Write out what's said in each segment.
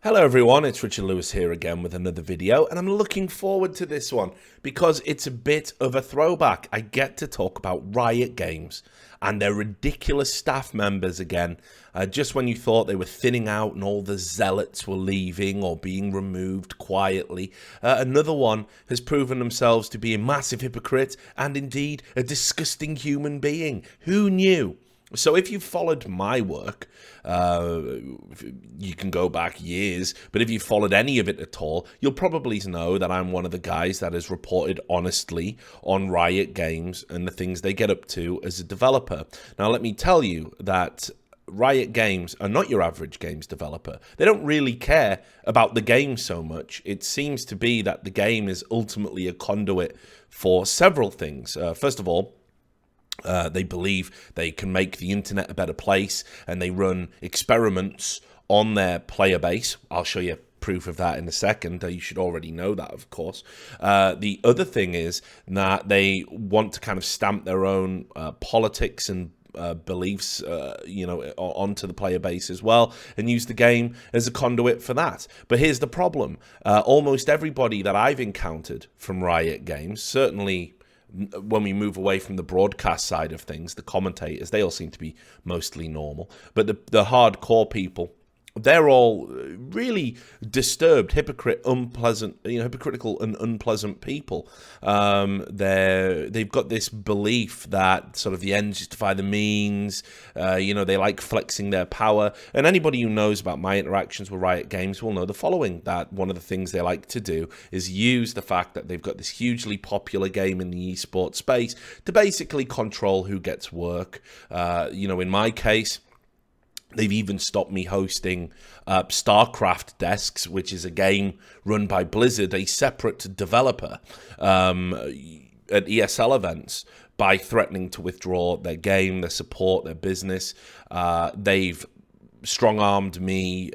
Hello everyone, it's Richard Lewis here again with another video, and I'm looking forward to this one because it's a bit of a throwback. I get to talk about Riot Games and their ridiculous staff members again. Just when you thought they were thinning out and all the zealots were leaving or being removed quietly, another one has proven themselves to be a massive hypocrite and indeed a disgusting human being. Who knew? So if you've followed my work, you can go back years, but if you've followed any of it at all, you'll probably know that I'm one of the guys that has reported honestly on Riot Games and the things they get up to as a developer. Now, let me tell you that Riot Games are not your average games developer. They don't really care about the game so much. It seems to be that the game is ultimately a conduit for several things. First of all, they believe they can make the internet a better place, and they run experiments on their player base. I'll show you proof of that in a second. You should already know that, of course. The other thing is that they want to kind of stamp their own politics and beliefs, onto the player base as well, and use the game as a conduit for that. But here's the problem. Almost everybody that I've encountered from Riot Games, certainly when we move away from the broadcast side of things, the commentators, they all seem to be mostly normal. But the hardcore people, they're all really disturbed, hypocritical and unpleasant people. They've got this belief that sort of the ends justify the means. They like flexing their power. And anybody who knows about my interactions with Riot Games will know the following: that one of the things they like to do is use the fact that they've got this hugely popular game in the esports space to basically control who gets work. In my case, they've even stopped me hosting StarCraft Desks, which is a game run by Blizzard, a separate developer, at ESL events, by threatening to withdraw their game, their support, their business. They've strong-armed me,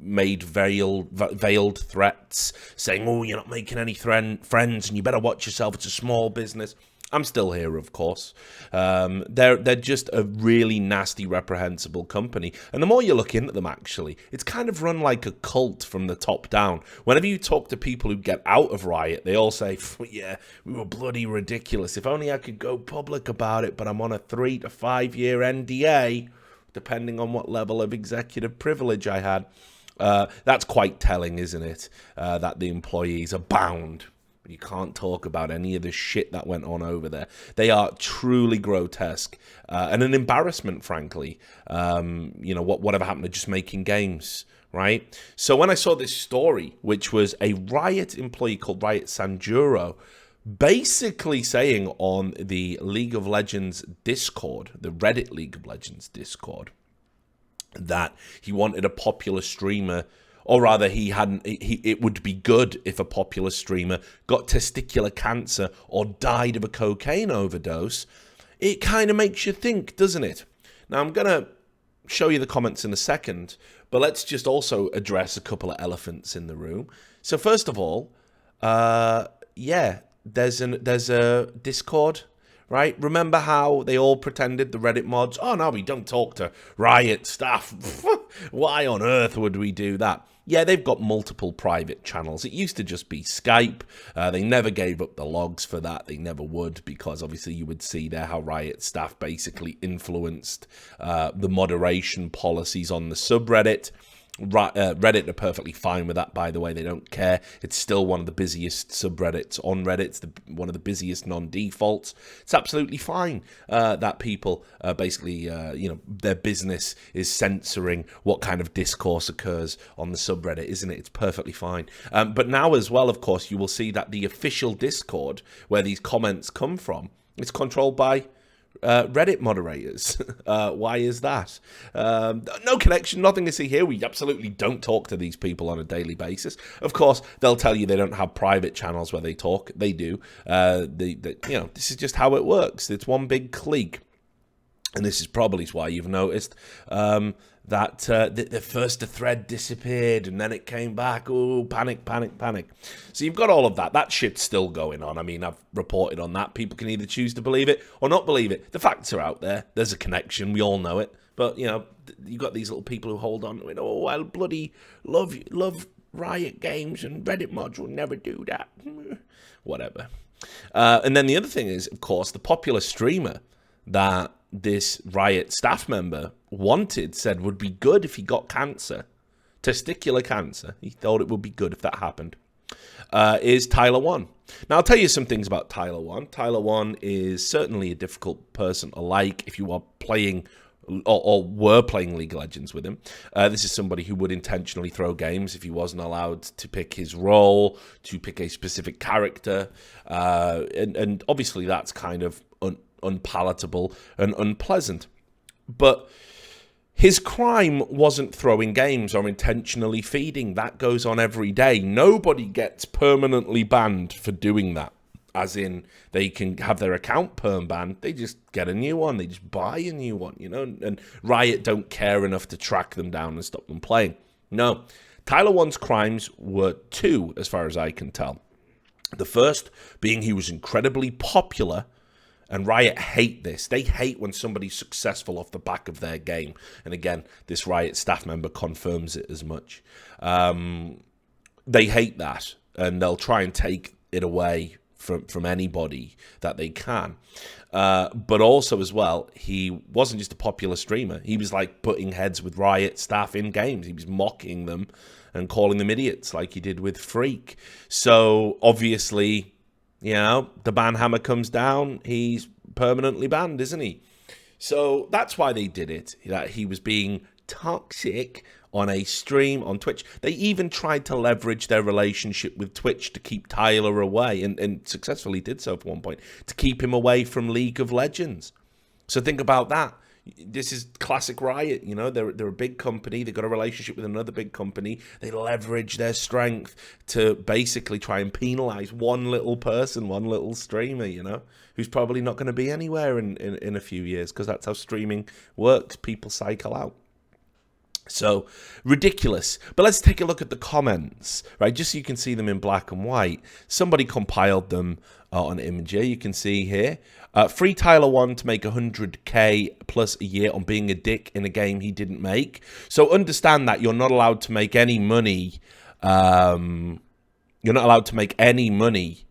made veiled threats, saying, "Oh, you're not making any friends, and you better watch yourself. It's a small business." I'm still here, of course. They're just a really nasty, reprehensible company. And the more you look into them, actually, it's kind of run like a cult from the top down. Whenever you talk to people who get out of Riot, they all say, "Yeah, we were bloody ridiculous. If only I could go public about it, but I'm on a 3 to 5 year NDA, depending on what level of executive privilege I had." That's quite telling, isn't it? That the employees are bound. You can't talk about any of the shit that went on over there. They are truly grotesque and an embarrassment, frankly. Whatever happened to just making games, right? So when I saw this story, which was a Riot employee called Riot Sanjuro, basically saying on the League of Legends Discord, the Reddit League of Legends Discord, that he wanted a popular streamer, or rather, it would be good if a popular streamer got testicular cancer or died of a cocaine overdose. It kind of makes you think, doesn't it? Now, I'm going to show you the comments in a second, but let's just also address a couple of elephants in the room. So first of all, there's a Discord, right? Remember how they all pretended, the Reddit mods, "Oh, no, we don't talk to Riot staff." Why on earth would we do that? Yeah, they've got multiple private channels. It used to just be Skype. They never gave up the logs for that. They never would, because obviously you would see there how Riot staff basically influenced the moderation policies on the subreddit. Reddit are perfectly fine with that, by the way. They don't care. It's still one of the busiest subreddits on Reddit. It's one of the busiest non-defaults. It's absolutely fine that people basically, their business is censoring what kind of discourse occurs on the subreddit, isn't it? It's perfectly fine. But now as well, of course, you will see that the official Discord, where these comments come from, is controlled by Reddit moderators. Why is that? No connection, nothing to see here. We absolutely don't talk to these people on a daily basis. Of course, they'll tell you they don't have private channels where they talk. They do. This is just how it works. It's one big clique. And this is probably why you've noticed that the first the thread disappeared and then it came back. Oh, panic, panic, panic. So you've got all of that. That shit's still going on. I mean, I've reported on that. People can either choose to believe it or not believe it. The facts are out there. There's a connection. We all know it. But, you got these little people who hold on to it. Oh, I bloody love Riot Games, and Reddit mods will never do that. Whatever. And then the other thing is, of course, the popular streamer that this Riot staff member wanted said would be good if he got cancer, testicular cancer. He thought it would be good if that happened. Is Tyler1. Now, I'll tell you some things about Tyler1. Tyler1 is certainly a difficult person to like if you are playing or were playing League of Legends with him. This is somebody who would intentionally throw games if he wasn't allowed to pick his role, to pick a specific character. And obviously that's kind of unpalatable and unpleasant. But his crime wasn't throwing games or intentionally feeding. That goes on every day. Nobody gets permanently banned for doing that. As in, they can have their account perm banned. They just get a new one. They just buy a new one, you know. And Riot don't care enough to track them down and stop them playing. No. Tyler1's crimes were two, as far as I can tell. The first being he was incredibly popular. And Riot hate this. They hate when somebody's successful off the back of their game. And again, this Riot staff member confirms it as much. They hate that. And they'll try and take it away from anybody that they can. But also as well, he wasn't just a popular streamer. He was like butting heads with Riot staff in games. He was mocking them and calling them idiots like he did with Freak. So obviously, you know, the ban hammer comes down, he's permanently banned, isn't he? So that's why they did it, that he was being toxic on a stream on Twitch. They even tried to leverage their relationship with Twitch to keep Tyler away, and successfully did so at one point, to keep him away from League of Legends. So think about that. This is classic Riot, you know, they're a big company, they've got a relationship with another big company, they leverage their strength to basically try and penalize one little person, one little streamer, you know, who's probably not going to be anywhere in a few years, because that's how streaming works, people cycle out. So, ridiculous. But let's take a look at the comments, right, just so you can see them in black and white. Somebody compiled them on Imager, you can see here. Free Tyler1 to make 100k plus a year on being a dick in a game he didn't make. So understand that you're not allowed to make any money. You're not allowed to make any money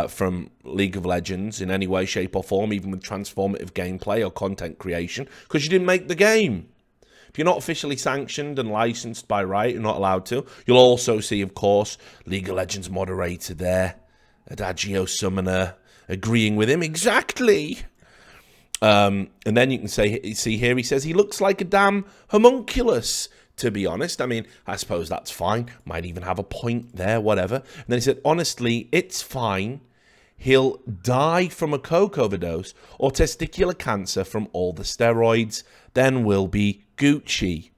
from League of Legends in any way, shape or form, even with transformative gameplay or content creation, because you didn't make the game. If you're not officially sanctioned and licensed by Riot, you're not allowed to. You'll also see, of course, League of Legends moderator there, Adagio Summoner, agreeing with him exactly. And then you can see here, he says he looks like a damn homunculus, to be honest. I mean, I suppose that's fine. Might even have a point there, whatever. And then he said, honestly, it's fine. He'll die from a coke overdose or testicular cancer from all the steroids. Then we'll be Gucci.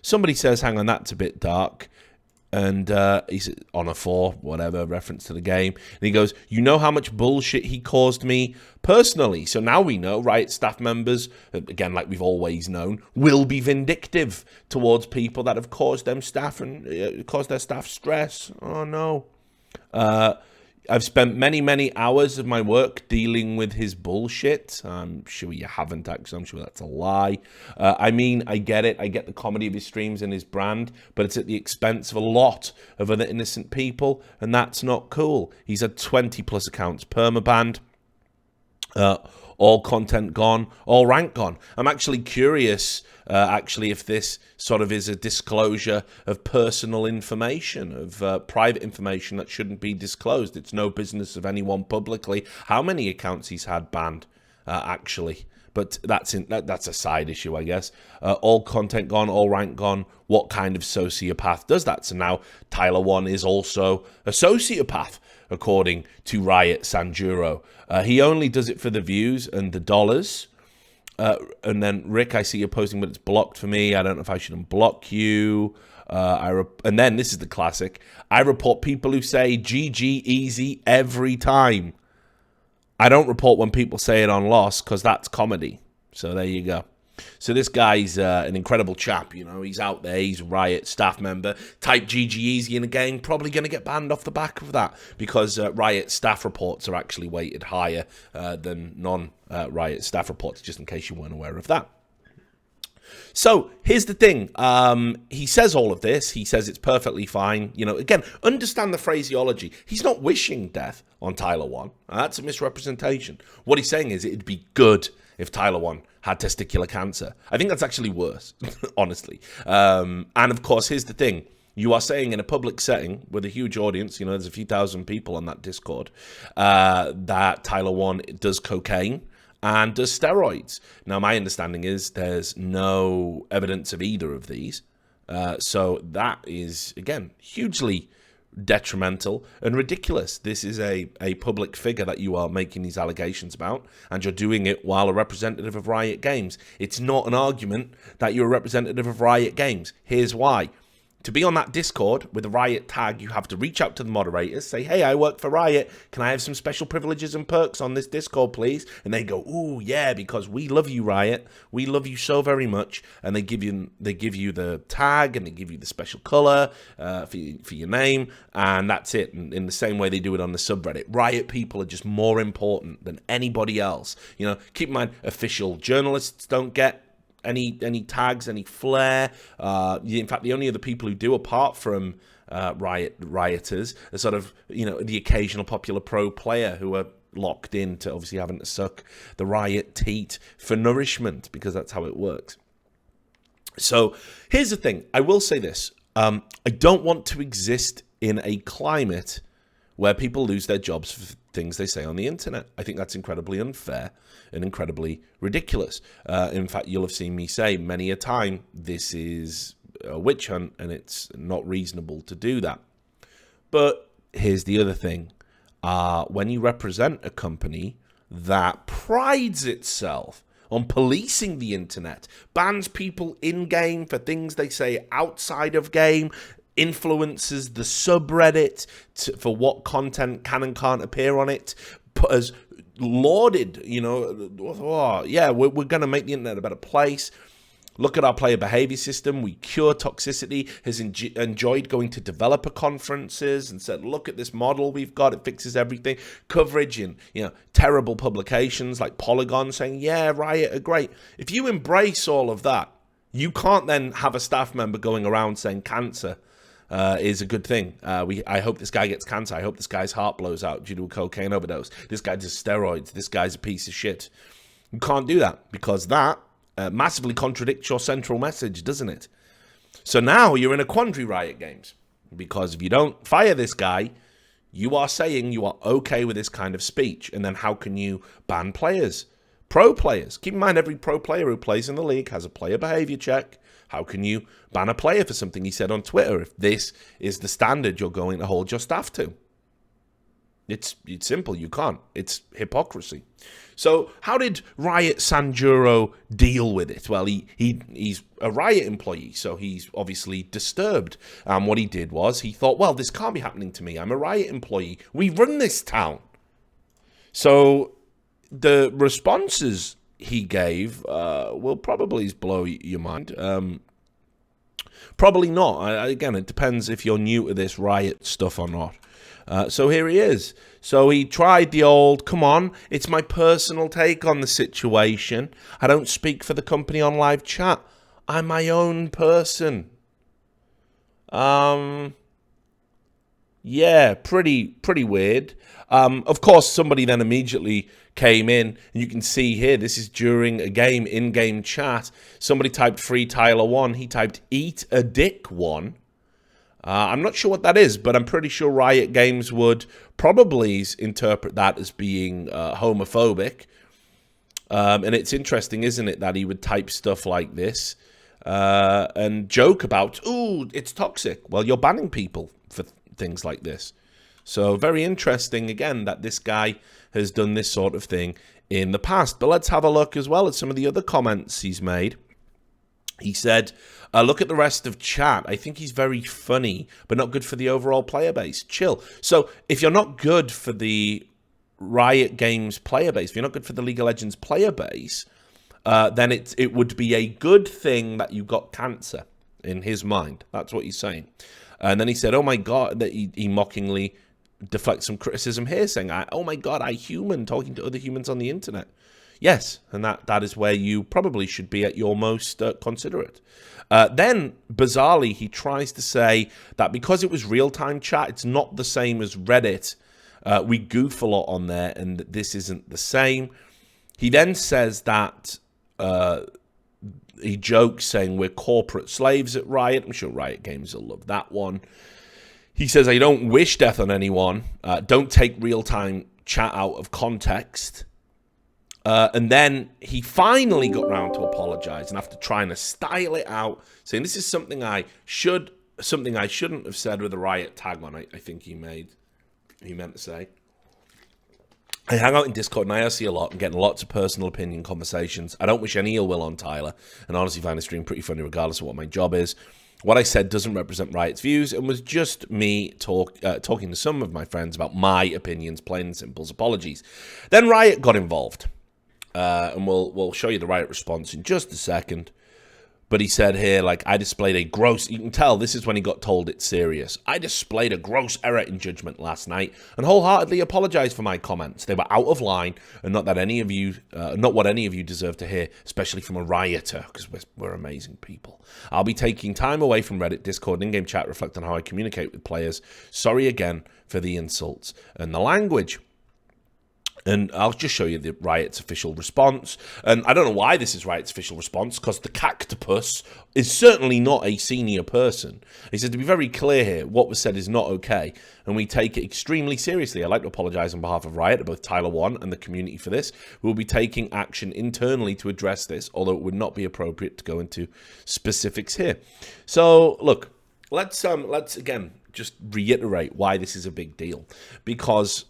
Somebody says, hang on, that's a bit dark. And he's on a 4, whatever, reference to the game. And he goes, you know how much bullshit he caused me personally. So now we know Riot staff members, again, like we've always known, will be vindictive towards people that have caused them staff and caused their staff stress. Oh, no. I've spent many, many hours of my work dealing with his bullshit. I'm sure you haven't, actually. I'm sure that's a lie. I mean, I get it. I get the comedy of his streams and his brand, but it's at the expense of a lot of other innocent people, and that's not cool. He's had 20-plus accounts permabanned. All content gone, all rank gone. I'm actually curious, if this sort of is a disclosure of personal information, of private information that shouldn't be disclosed. It's no business of anyone publicly how many accounts he's had banned, actually. But that's a side issue, I guess. All content gone, all rank gone. What kind of sociopath does that? So now Tyler1 is also a sociopath, according to Riot Sanjuro. He only does it for the views and the dollars. And then, Rick, I see you're posting, but it's blocked for me. I don't know if I should unblock you. And then, this is the classic. I report people who say GG easy every time. I don't report when people say it on loss, because that's comedy. So there you go. So this guy's an incredible chap, you know. He's out there, he's a Riot staff member. Type GG easy in a game, probably going to get banned off the back of that, because Riot staff reports are actually weighted higher than non-Riot staff reports, just in case you weren't aware of that. So here's the thing. He says all of this. He says it's perfectly fine. You know, again, understand the phraseology. He's not wishing death on Tyler1. That's a misrepresentation. What he's saying is it'd be good if Tyler1 had testicular cancer. I think that's actually worse, honestly. And of course, here's the thing. You are saying in a public setting with a huge audience, you know, there's a few thousand people on that Discord, that Tyler1 does cocaine and does steroids. Now, my understanding is there's no evidence of either of these. So that is, again, hugely detrimental and ridiculous. This is a public figure that you are making these allegations about, and you're doing it while a representative of Riot Games. It's not an argument that you're a representative of Riot Games. Here's why. To be on that Discord with a Riot tag, you have to reach out to the moderators, say, hey, I work for Riot. Can I have some special privileges and perks on this Discord, please? And they go, ooh, yeah, because we love you, Riot. We love you so very much. And they give you the tag, and they give you the special color for your name, and that's it. And in the same way they do it on the subreddit. Riot people are just more important than anybody else. You know, keep in mind, official journalists don't get any tags, any flair. In fact, the only other people who do, apart from rioters, are sort of, you know, the occasional popular pro player who are locked into obviously having to suck the Riot teat for nourishment, because that's how it works. So here's the thing. I will say this. I don't want to exist in a climate where people lose their jobs for things they say on the internet. I think that's incredibly unfair and incredibly ridiculous. In fact, you'll have seen me say many a time, this is a witch hunt and it's not reasonable to do that. But here's the other thing. When you represent a company that prides itself on policing the internet, bans people in-game for things they say outside of game, influences the subreddit for what content can and can't appear on it, has lauded, you know, oh, yeah, we're going to make the internet a better place. Look at our player behavior system. We cure toxicity. Has enjoyed going to developer conferences and said, look at this model we've got. It fixes everything. Coverage in, you know, terrible publications like Polygon saying, yeah, Riot are great. If you embrace all of that, you can't then have a staff member going around saying cancer is a good thing. I hope this guy gets cancer. I hope this guy's heart blows out due to a cocaine overdose. This guy does steroids. This guy's a piece of shit. You can't do that, because that massively contradicts your central message, doesn't it? So now you're in a quandary, Riot Games, because if you don't fire this guy, you are saying you are okay with this kind of speech. And then how can you ban players? Pro players. Keep in mind, every pro player who plays in the league has a player behavior check. How can you ban a player for something he said on Twitter if this is the standard you're going to hold your staff to? It's simple. You can't. It's hypocrisy. So how did Riot Sanjuro deal with it? Well, he's a Riot employee, so he's obviously disturbed. And what he did was he thought, well, this can't be happening to me. I'm a Riot employee. We run this town. So the responses he gave will probably blow your mind. Probably not. Again, it depends if you're new to this Riot stuff or not. So here he is. So he tried the old, come on, it's my personal take on the situation. I don't speak for the company on live chat. I'm my own person. Yeah, pretty weird. Of course, somebody then immediately came in, and you can see here, this is during a game, in-game chat. Somebody typed free Tyler1. He typed eat a dick one. I'm not sure what that is, but I'm pretty sure Riot Games would probably interpret that as being homophobic. And it's interesting, isn't it, that he would type stuff like this and joke about, ooh, it's toxic. Well, you're banning people for things like this. So very interesting, again, that this guy has done this sort of thing in the past. But let's have a look as well at some of the other comments he's made. He said, look at the rest of chat. I think he's very funny, but not good for the overall player base. Chill. So if you're not good for the Riot Games player base, if you're not good for the League of Legends player base, then it would be a good thing that you got cancer, in his mind. That's what he's saying. And then he said, oh my God, that he mockingly deflects some criticism here, saying, oh my God, I human talking to other humans on the internet. Yes, and that is where you probably should be at your most considerate. Then, bizarrely, he tries to say that because it was real-time chat, it's not the same as Reddit. We goof a lot on there, and that this isn't the same. He then says that he jokes saying we're corporate slaves at Riot. I'm sure Riot Games will love that one. He says, I don't wish death on anyone. Don't take real-time chat out of context. And then he finally got round to apologize, and after trying to style it out, saying this is something I shouldn't have said with a Riot tag on, I think he meant to say. I hang out in Discord and IRC a lot and getting lots of personal opinion conversations. I don't wish any ill will on Tyler, and honestly find the stream pretty funny regardless of what my job is. What I said doesn't represent Riot's views and was just me talking to some of my friends about my opinions, plain and simple. Apologies. Then Riot got involved. And we'll show you the Riot response in just a second. But he said here, like, I displayed a gross... You can tell this is when he got told it's serious. I displayed a gross error in judgment last night and wholeheartedly apologized for my comments. They were out of line and not what any of you deserve to hear, especially from a Rioter, because we're amazing people. I'll be taking time away from Reddit, Discord, and in-game chat, reflect on how I communicate with players. Sorry again for the insults and the language. And I'll just show you the Riot's official response. And I don't know why this is Riot's official response, because the cactopus is certainly not a senior person. He said, to be very clear here, what was said is not okay, and we take it extremely seriously. I'd like to apologize on behalf of Riot, to both Tyler1 and the community for this. We'll be taking action internally to address this, although it would not be appropriate to go into specifics here. So, look, let's again just reiterate why this is a big deal. Because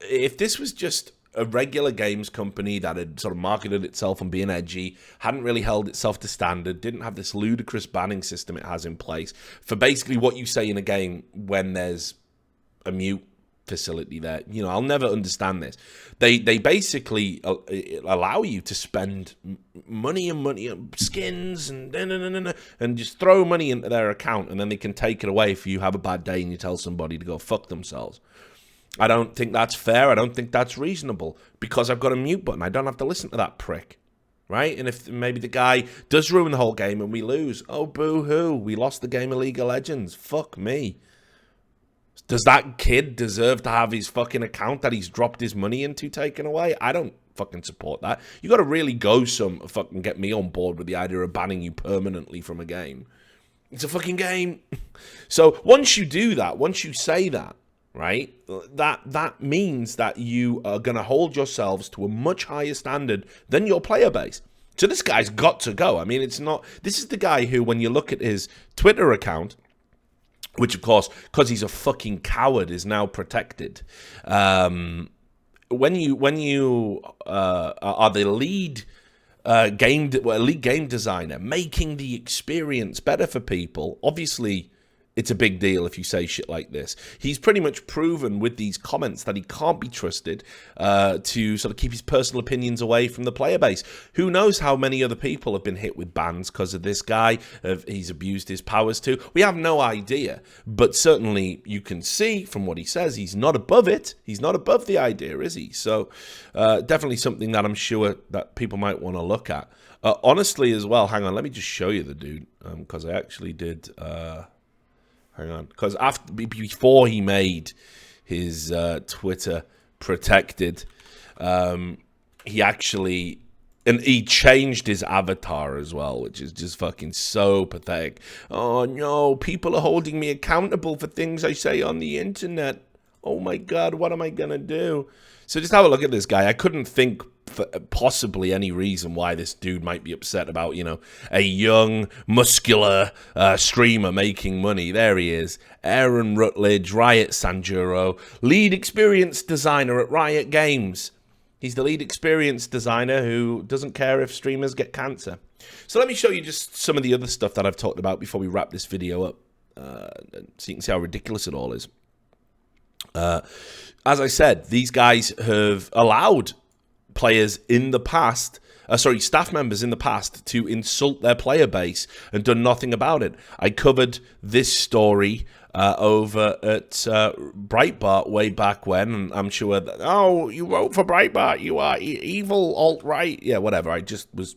if this was just a regular games company that had sort of marketed itself on being edgy, hadn't really held itself to standard, didn't have this ludicrous banning system it has in place for basically what you say in a game when there's a mute facility there. You know, I'll never understand this. They basically allow you to spend money on skins and just throw money into their account, and then they can take it away if you have a bad day and you tell somebody to go fuck themselves. I don't think that's fair. I don't think that's reasonable, because I've got a mute button. I don't have to listen to that prick, right? And if maybe the guy does ruin the whole game and we lose, oh, boo-hoo, we lost the game of League of Legends. Fuck me. Does that kid deserve to have his fucking account that he's dropped his money into taken away? I don't fucking support that. You got to really go some fucking get me on board with the idea of banning you permanently from a game. It's a fucking game. So once you do that, once you say that, right, that means that you are going to hold yourselves to a much higher standard than your player base. So this guy's got to go. I mean, it's not... This is the guy who, when you look at his Twitter account, which, of course, because he's a fucking coward, is now protected. When you are the lead lead game designer, making the experience better for people, obviously it's a big deal if you say shit like this. He's pretty much proven with these comments that he can't be trusted to sort of keep his personal opinions away from the player base. Who knows how many other people have been hit with bans because of this guy? He's abused his powers too. We have no idea, but certainly you can see from what he says, he's not above it. He's not above the idea, is he? So definitely something that I'm sure that people might want to look at. Honestly as well, hang on, let me just show you the dude, because I actually did... Hang on, because before he made his Twitter protected, he actually, and he changed his avatar as well, which is just fucking so pathetic. Oh no, people are holding me accountable for things I say on the internet. Oh my god, what am I gonna do? So just have a look at this guy. I couldn't think for possibly any reason why this dude might be upset about, you know, a young, muscular streamer making money. There he is. Aaron Rutledge, Riot Sanjuro, lead experience designer at Riot Games. He's the lead experience designer who doesn't care if streamers get cancer. So let me show you just some of the other stuff that I've talked about before we wrap this video up, so you can see how ridiculous it all is. As I said, these guys have allowed players in the past, staff members in the past to insult their player base and done nothing about it. I covered this story over at Breitbart way back when, and I'm sure that, oh, you wrote for Breitbart, you are evil alt-right. Yeah, whatever. I just was,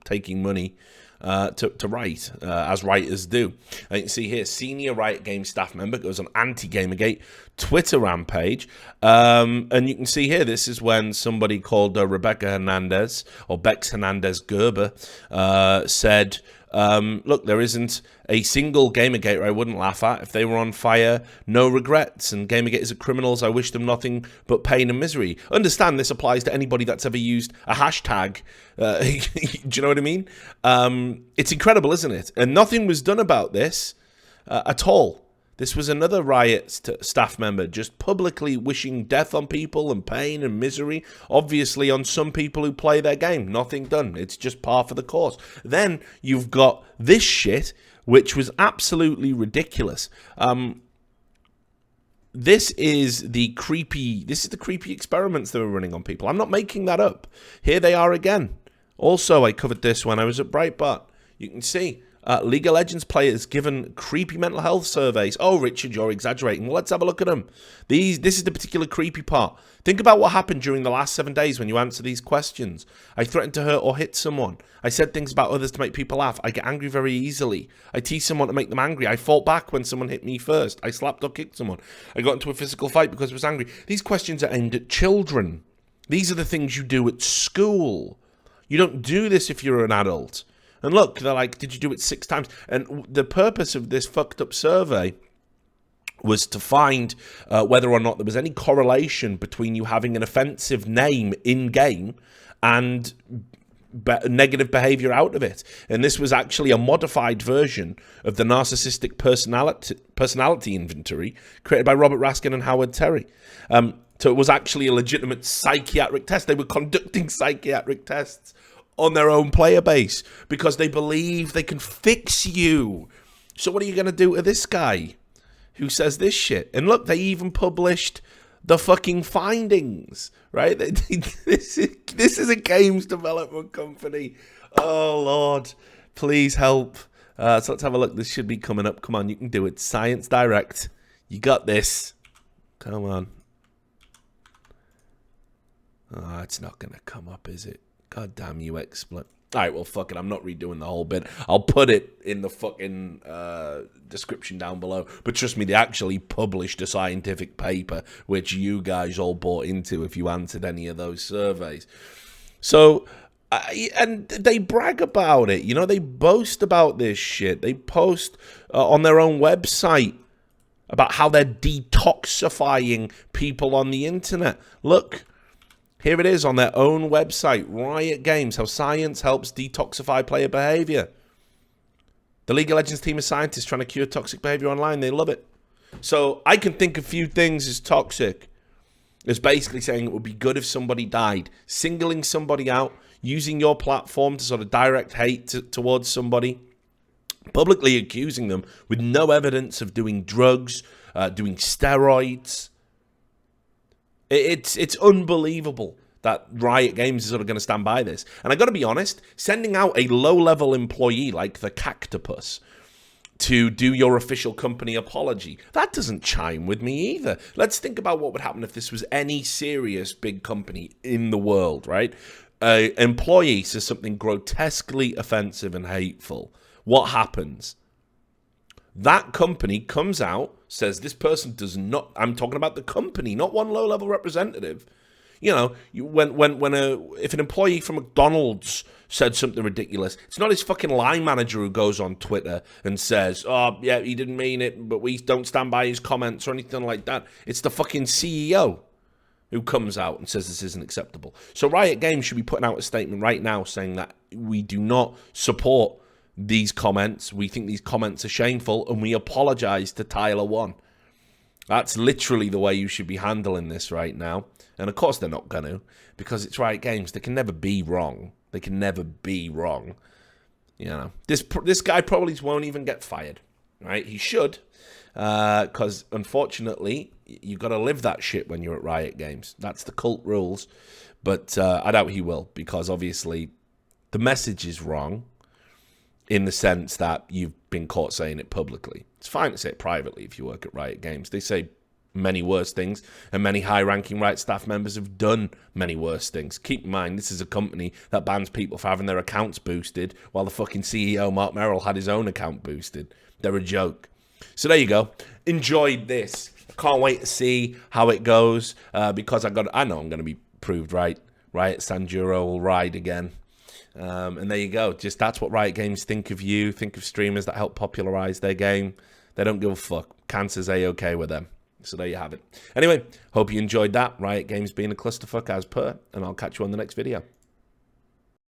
taking money to write, as writers do. And you can see here, senior Riot Games staff member goes on anti-Gamergate Twitter rampage. And you can see here, this is when somebody called Rebecca Hernandez, or Bex Hernandez Gerber, said, look, there isn't a single Gamergate I wouldn't laugh at. If they were on fire, no regrets. And Gamergaters are criminals. I wish them nothing but pain and misery. Understand this applies to anybody that's ever used a hashtag. Do you know what I mean? It's incredible, isn't it? And nothing was done about this at all. This was another Riot staff member just publicly wishing death on people and pain and misery, obviously on some people who play their game. Nothing done. It's just par for the course. Then you've got this shit, which was absolutely ridiculous. This is the creepy experiments they were running on people. I'm not making that up. Here they are again. Also, I covered this when I was at Breitbart. You can see League of Legends players given creepy mental health surveys. Oh, Richard, you're exaggerating. Well, let's have a look at them. This is the particular creepy part. Think about what happened during the last 7 days when you answer these questions. I threatened to hurt or hit someone. I said things about others to make people laugh. I get angry very easily. I tease someone to make them angry. I fought back when someone hit me first. I slapped or kicked someone. I got into a physical fight because I was angry. These questions are aimed at children. These are the things you do at school. You don't do this if you're an adult. And look, they're like, did you do it 6 times? And the purpose of this fucked up survey was to find whether or not there was any correlation between you having an offensive name in-game and negative behavior out of it. And this was actually a modified version of the narcissistic personality inventory created by Robert Raskin and Howard Terry. So it was actually a legitimate psychiatric test. They were conducting psychiatric tests on their own player base because they believe they can fix you. So what are you going to do to this guy who says this shit? And look, they even published the fucking findings, right? This is a games development company. Oh, Lord, please help. So let's have a look. This should be coming up. Come on, you can do it. Science Direct. You got this. Come on. Oh, it's not going to come up, is it? God damn you, XSplit. All right, well, fuck it. I'm not redoing the whole bit. I'll put it in the fucking description down below. But trust me, they actually published a scientific paper, which you guys all bought into if you answered any of those surveys. So, and they brag about it. You know, they boast about this shit. They post on their own website about how they're detoxifying people on the internet. Look. Here it is on their own website, Riot Games, how science helps detoxify player behavior. The League of Legends team of scientists trying to cure toxic behavior online. They love it. So I can think a few things as toxic. It's basically saying it would be good if somebody died. Singling somebody out, using your platform to sort of direct hate towards somebody. Publicly accusing them with no evidence of doing drugs, doing steroids. It's unbelievable that Riot Games is sort of going to stand by this. And I got to be honest, sending out a low-level employee like the Cactopus to do your official company apology, that doesn't chime with me either. Let's think about what would happen if this was any serious big company in the world, right? An employee says something grotesquely offensive and hateful. What happens? That company comes out, says this person does not, I'm talking about the company, not one low-level representative. You know, if an employee from McDonald's said something ridiculous, it's not his fucking line manager who goes on Twitter and says, oh, yeah, he didn't mean it, but we don't stand by his comments or anything like that. It's the fucking CEO who comes out and says this isn't acceptable. So Riot Games should be putting out a statement right now saying that we do not support these comments. We think these comments are shameful, and we apologize to Tyler1. That's literally the way you should be handling this right now. And of course they're not going to, because it's Riot Games. They can never be wrong. They can never be wrong. You know, this guy probably won't even get fired, right? He should, because unfortunately, you've got to live that shit when you're at Riot Games. That's the cult rules. But I doubt he will, because obviously the message is wrong in the sense that you've been caught saying it publicly. It's fine to say it privately if you work at Riot Games. They say many worse things, and many high-ranking Riot staff members have done many worse things. Keep in mind, this is a company that bans people for having their accounts boosted, while the fucking CEO, Mark Merrill, had his own account boosted. They're a joke. So there you go. Enjoyed this. I can't wait to see how it goes, because I know I'm going to be proved right. Riot Sanduro will ride again. And there you go. Just that's what Riot Games think of you. Think of streamers that help popularize their game. They don't give a fuck. Cancer's A-okay with them. So there you have it. Anyway, hope you enjoyed that. Riot Games being a clusterfuck as per, and I'll catch you on the next video.